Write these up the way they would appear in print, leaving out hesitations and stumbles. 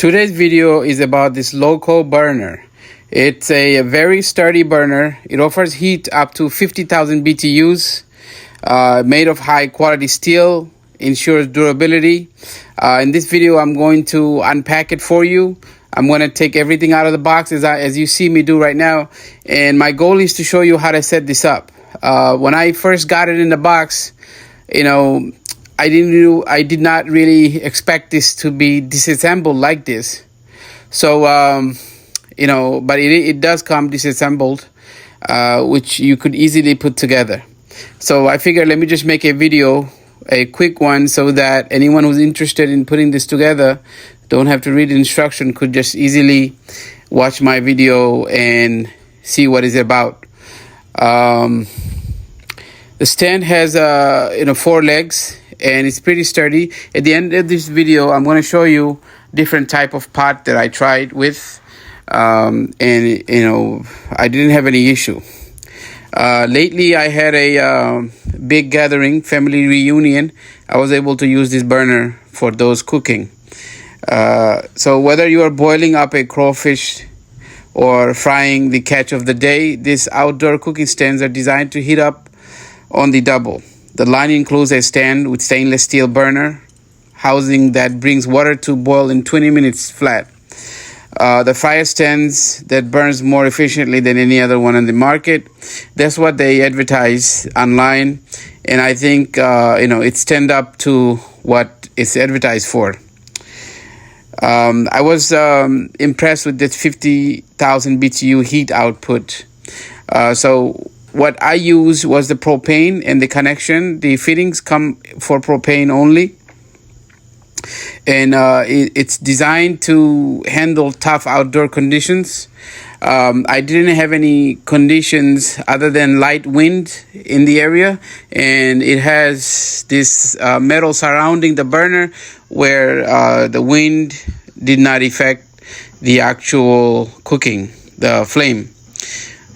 Today's video is about this Loco burner. It's a very sturdy burner. It offers heat up to 50,000 BTUs, made of high quality steel, ensures durability. In this video, I'm going to unpack it for you. I'm going to take everything out of the box as you see me do right now. And my goal is to show you how to set this up. When I first got it in the box, I did not really expect this to be disassembled like this. So, but it does come disassembled, which you could easily put together. So I figured let me just make a video, a quick one, so that anyone who's interested in putting this together don't have to read the instruction, could just easily watch my video and see what it's about. The stand has 4 legs and it's pretty sturdy. At the end of this video, I'm going to show you different type of pot that I tried with, and I didn't have any issue. Lately, I had a big gathering, family reunion. I was able to use this burner for those cooking. So whether you are boiling up a crawfish or frying the catch of the day, these outdoor cooking stands are designed to heat up on the double. The line includes a stand with stainless steel burner housing that brings water to boil in 20 minutes flat. The fire stands that burns more efficiently than any other one on the market. That's what they advertise online, and I think it's stand up to what it's advertised for. I was impressed with this 50,000 BTU heat output. So what I used was the propane and the connection. The fittings come for propane only. And it's designed to handle tough outdoor conditions. I didn't have any conditions other than light wind in the area, and it has this metal surrounding the burner where the wind did not affect the actual cooking, the flame.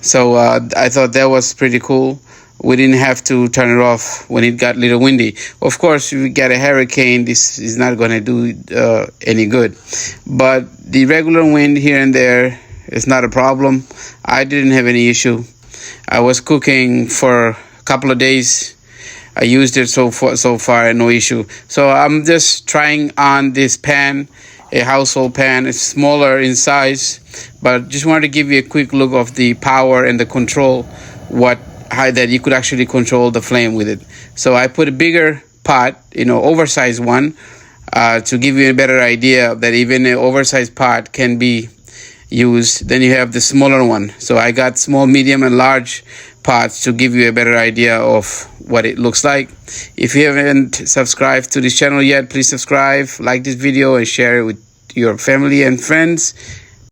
So I thought that was pretty cool. We didn't have to turn it off when it got a little windy. Of course, if we get a hurricane, this is not going to do any good. But the regular wind here and there is not a problem. I didn't have any issue. I was cooking for a couple of days. I used it so far, no issue. So I'm just trying on this pan, a household pan. It's smaller in size, but just wanted to give you a quick look of the power and the control, how that you could actually control the flame with it. So I put a bigger pot, oversized one, to give you a better idea that even an oversized pot can be used. Then you have the smaller one. So I got small, medium, and large pots to give you a better idea of what it looks like. If you haven't subscribed to this channel yet, please subscribe, like this video, and share it with your family and friends.